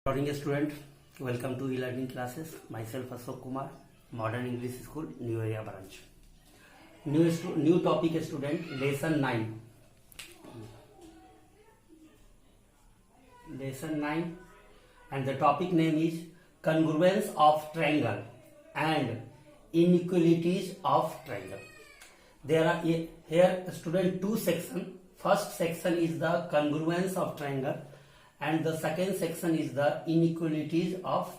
Morning student, welcome to e-learning classes. Myself Ashok Kumar, Modern English School, New Area Branch. New topic student, lesson 9. Lesson 9 and the topic name is congruence of triangle and inequalities of triangle. There are here student two sections. First section is the congruence of triangle and the second section is the inequalities of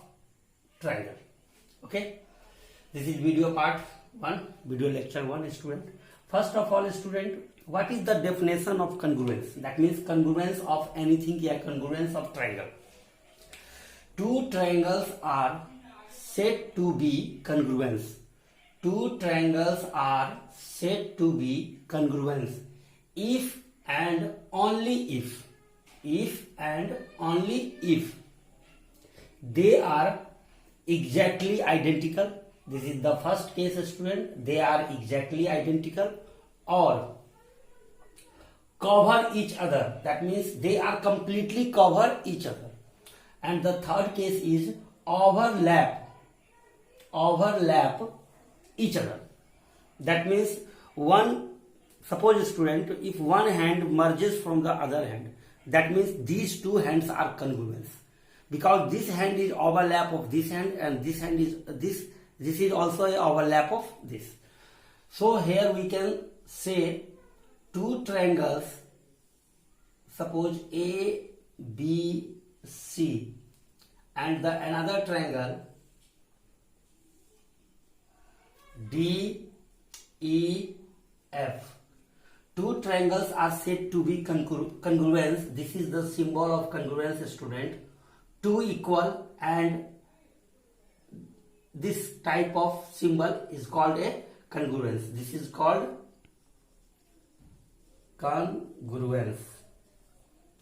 triangle. Okay, this is video part 1, video lecture 1 student. First of all student, what is the definition of congruence? That means congruence of anything, yeah, congruence of triangle. Two triangles are said to be congruence. Two triangles are said to be congruence if and only if and only if they are exactly identical. This is the first case student. They are exactly identical or cover each other. That means they are completely cover each other. And the third case is overlap each other. That means suppose student, if one hand merges from the other hand, that means these two hands are congruence, because this hand is overlap of this hand and this hand is this is also a overlap of this. So here we can say two triangles, suppose A, B, C, and the another triangle D, E, F. Two triangles are said to be congruence. This is the symbol of congruence student. Two equal, and this type of symbol is called a congruence. This is called congruence.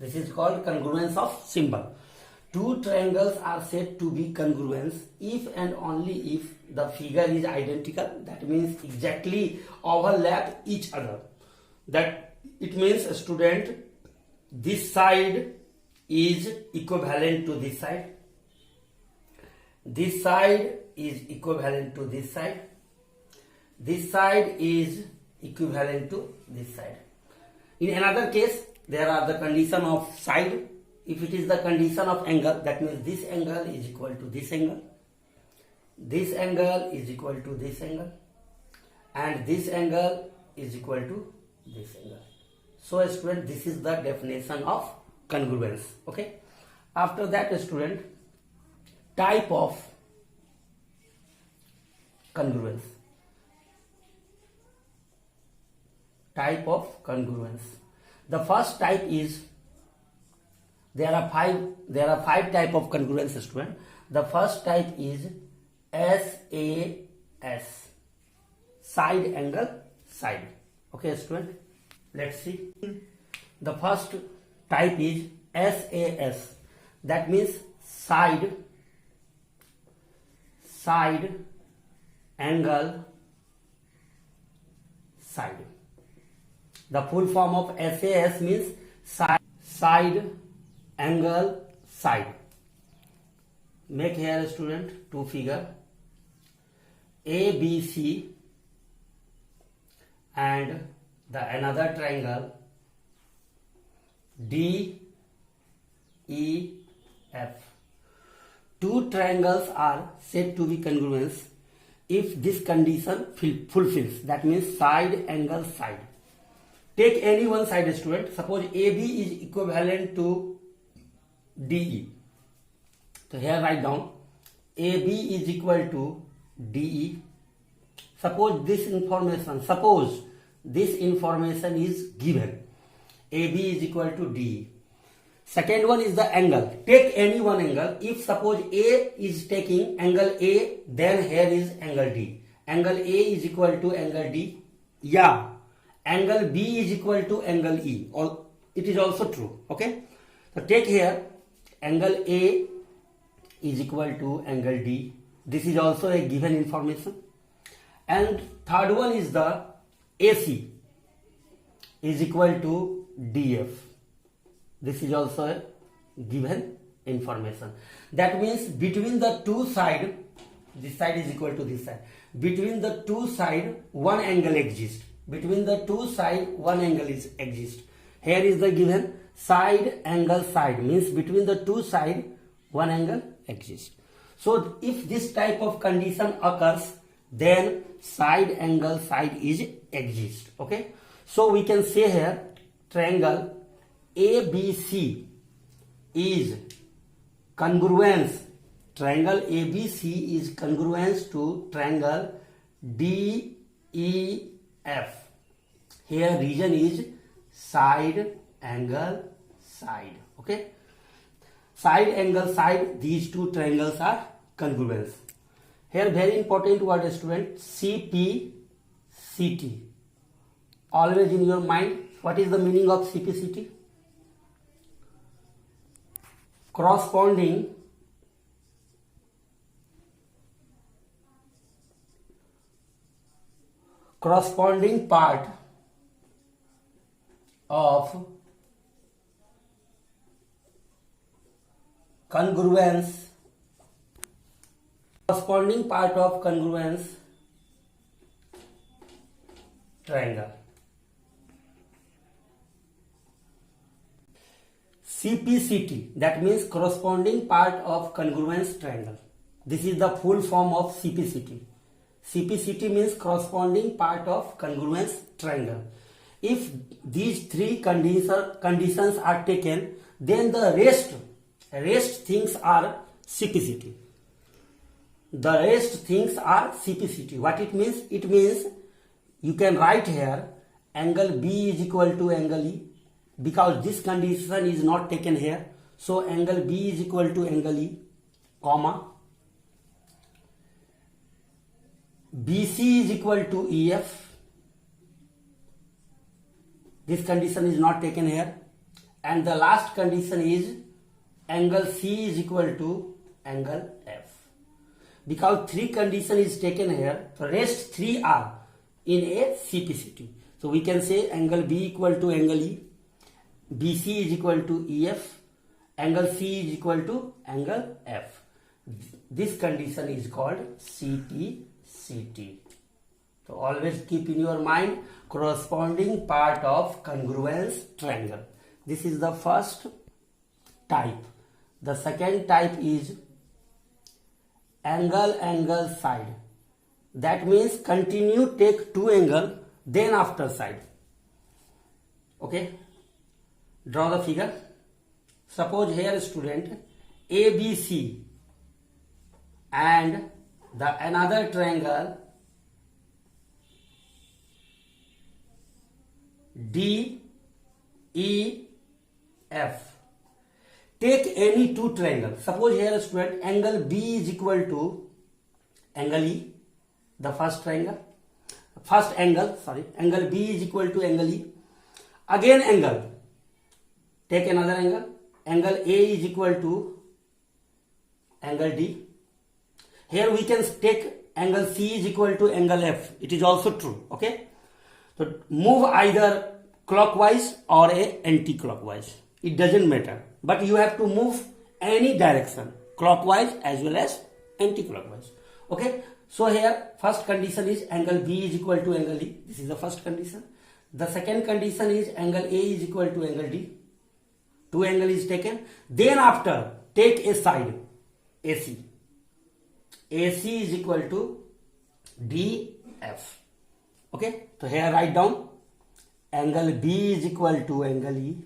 This is called congruence of symbol. Two triangles are said to be congruence if and only if the figure is identical. That means exactly overlap each other. That it means student, this side is equivalent to this side, this side is equivalent to this side, this side is equivalent to this side. In another case, there are the condition of side. If it is the condition of angle, that means this angle is equal to this angle, this angle is equal to this angle, and this angle is equal to this angle. So student, this is the definition of congruence. Okay, after that student, type of congruence. Type of congruence. The first type is, there are five type of congruence student. The first type is SAS, side angle side. Okay student, let's see. The first type is SAS, that means side angle side. The full form of SAS means side angle side. Make here student two figure, ABC and the another triangle DEF. Two triangles are said to be congruence if this condition fulfills. That means side angle side. Take any one side student. Suppose AB is equivalent to DE. So here write down AB is equal to DE. Suppose this information is given. AB is equal to DE. Second one is the angle. Take any one angle. If suppose A is taking angle A, then here is angle D. Angle A is equal to angle D. Yeah. Angle B is equal to angle E. It is also true. Okay. So take here angle A is equal to angle D. This is also a given information. And third one is the AC is equal to DF. This is also a given information. That means between the two side, this side is equal to this side. Between the two side, one angle exists. Between the two side, one angle is exists. Here is the given side angle side, means between the two side, one angle exists. So if this type of condition occurs, then side angle side is exist. Okay. So we can say here triangle ABC is congruence. Triangle ABC is congruence to triangle DEF. Here region is side angle side. Okay. Side angle side, these two triangles are congruence. Here very important word, student, CPCT. Always in your mind, what is the meaning of CPCT? Corresponding part of congruence, corresponding part of congruence triangle. CPCT, that means corresponding part of congruence triangle. This is the full form of CPCT. CPCT means corresponding part of congruence triangle. If these three conditions are taken, then the rest things are CPCT. The rest things are CPCT. What it means? It means you can write here angle B is equal to angle E, because this condition is not taken here. So angle B is equal to angle E, comma, BC is equal to EF. This condition is not taken here. And the last condition is angle C is equal to angle F. Because three condition is taken here, the rest three are in a CPCT. So we can say angle B equal to angle E, BC is equal to EF, angle C is equal to angle F. This condition is called CPCT. So always keep in your mind corresponding part of congruence triangle. This is the first type. The second type is angle side. That means continue take two angle, then after side. Okay. Draw the figure. Suppose here student ABC and the another triangle DEF. Take any two triangles. Suppose here student angle B is equal to angle E, the first angle B is equal to angle E. Again angle, take another angle A is equal to angle D. Here we can take angle C is equal to angle F. It is also true. Okay. So move either clockwise or anti-clockwise. It doesn't matter. But you have to move any direction, clockwise as well as anti-clockwise. Okay. So here first condition is angle B is equal to angle E. This is the first condition. The second condition is angle A is equal to angle D. Two angle is taken. Then after take a side AC. AC is equal to DF. Okay. So here write down angle B is equal to angle E.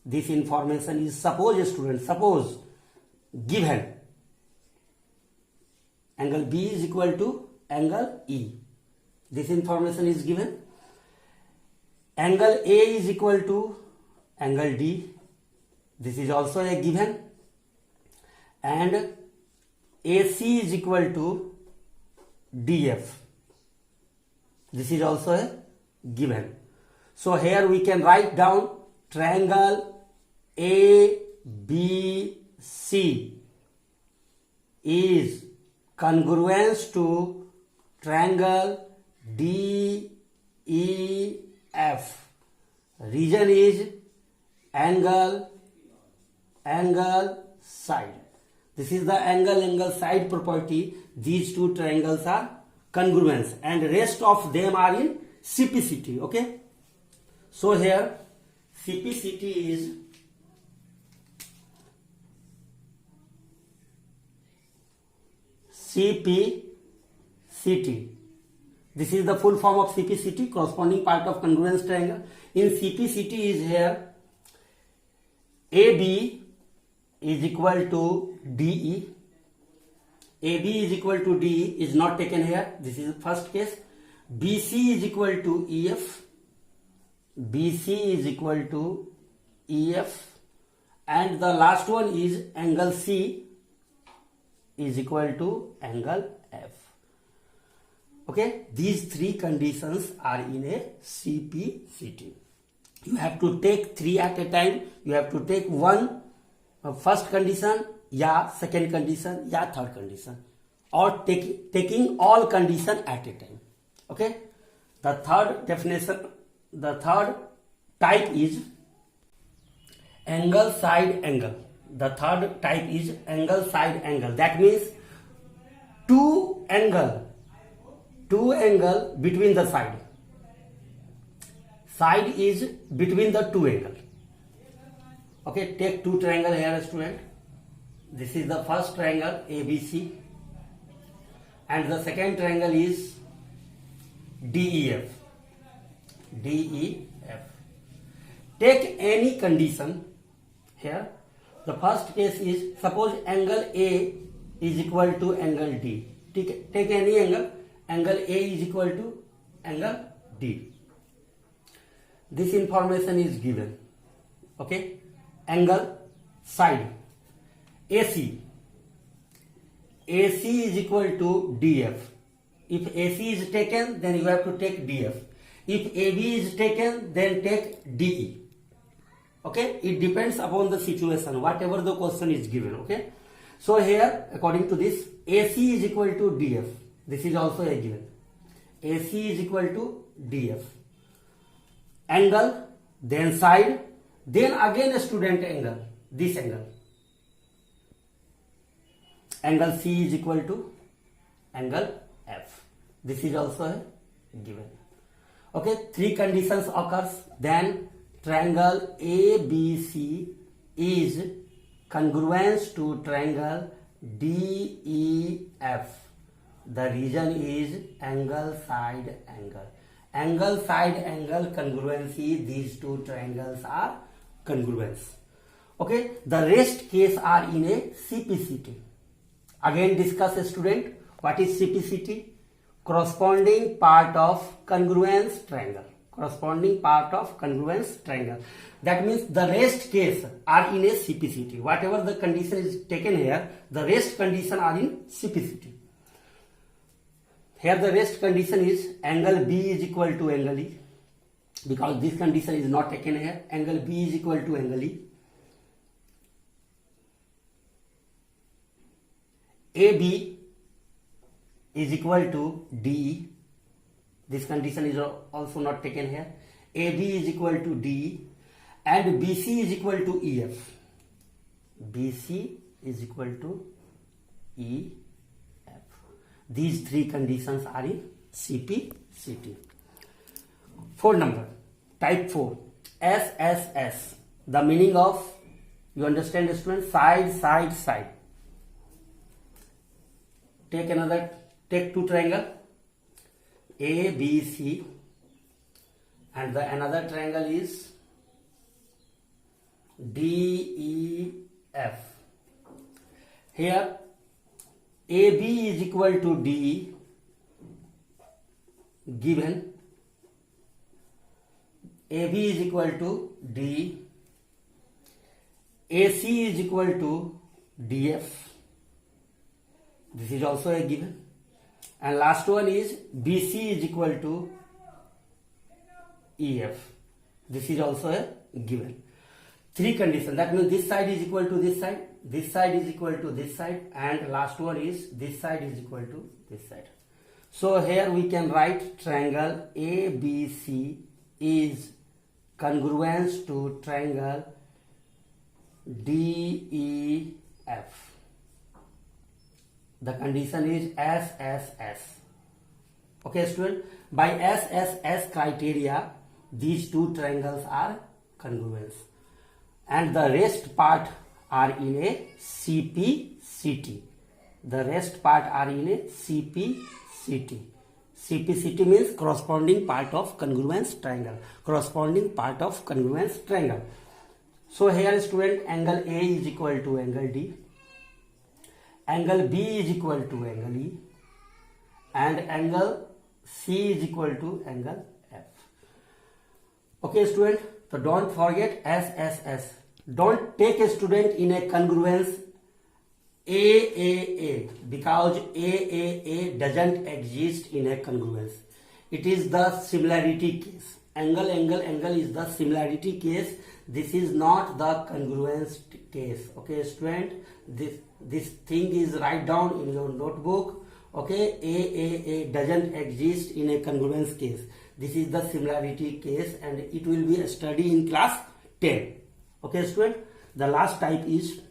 This information is suppose given angle B is equal to angle E. This information is given. Angle A is equal to angle D. This is also a given. And AC is equal to DF. This is also a given. So here we can write down triangle ABC is congruence to triangle DEF. Region is angle side. This is the angle side property. These two triangles are congruence and rest of them are in CPCT. Okay. So here CPCT is CPCT. This is the full form of CPCT, corresponding part of congruence triangle. In CPCT is here AB is equal to DE. AB is equal to DE is not taken here. This is the first case. BC is equal to EF. BC is equal to EF. And the last one is angle C is equal to angle F. Okay, these three conditions are in a CPCT. You have to take three at a time. You have to take one first condition, या second condition, या third condition, or taking all condition at a time. Okay, the third definition, the third type is angle side angle. The third type is angle side angle. That means two angle between the side. Side is between the two angle. Okay, take two triangle here, student. This is the first triangle ABC, and the second triangle is DEF. DEF. Take any condition here. The first case is, suppose angle A is equal to angle D. Take any angle. Angle A is equal to angle D. This information is given. Okay. Angle side AC. AC is equal to DF. If AC is taken, then you have to take DF. If AB is taken, then take DE. Okay, it depends upon the situation, whatever the question is given. Okay, so here according to this, AC is equal to DF. This is also a given. AC is equal to DF. Angle, then side, then again a student angle. This angle. Angle C is equal to angle F. This is also a given. Okay, three conditions occurs. Then triangle ABC is congruence to triangle DEF. The region is angle side angle. Angle side angle congruency. These two triangles are congruence. Okay, the rest case are in a CPCT. Again discuss, a student, what is CPCT? Corresponding part of congruence triangle. Corresponding part of congruence triangle. That means the rest case are in a CPCT. Whatever the condition is taken here, the rest condition are in CPCT. Here the rest condition is angle B is equal to angle E. Because this condition is not taken here, angle B is equal to angle E. AB is equal to DE. This condition is also not taken here. AB is equal to DE, and BC is equal to EF. BC is equal to EF. These three conditions are in CPCT. 4 number, type 4, SSS. The meaning of, you understand, student? Side, side, side. Take two triangle ABC, and the another triangle is DEF. Here AB is equal to DE, given AB is equal to DE, AC is equal to DF. This is also a given. And last one is BC is equal to EF. This is also a given. Three conditions. That means this side is equal to this side, this side is equal to this side, and last one is this side is equal to this side. So here we can write triangle ABC is congruence to triangle DEF. F. The condition is SSS. Okay, student. By SSS criteria, these two triangles are congruent, and the rest part are in a CPCT. The rest part are in a CPCT. CPCT means corresponding part of congruence triangle. Corresponding part of congruence triangle. So here, student, angle A is equal to angle D. Angle B is equal to angle E. And angle C is equal to angle F. Okay, student. So don't forget SSS. Don't take a student in a congruence AAA, because AAA doesn't exist in a congruence. It is the similarity case. Angle is the similarity case. This is not the congruence case. Okay, student, this thing is write down in your notebook. Okay, AAA doesn't exist in a congruence case. This is the similarity case, and it will be a study in class 10. Okay, student, the last type is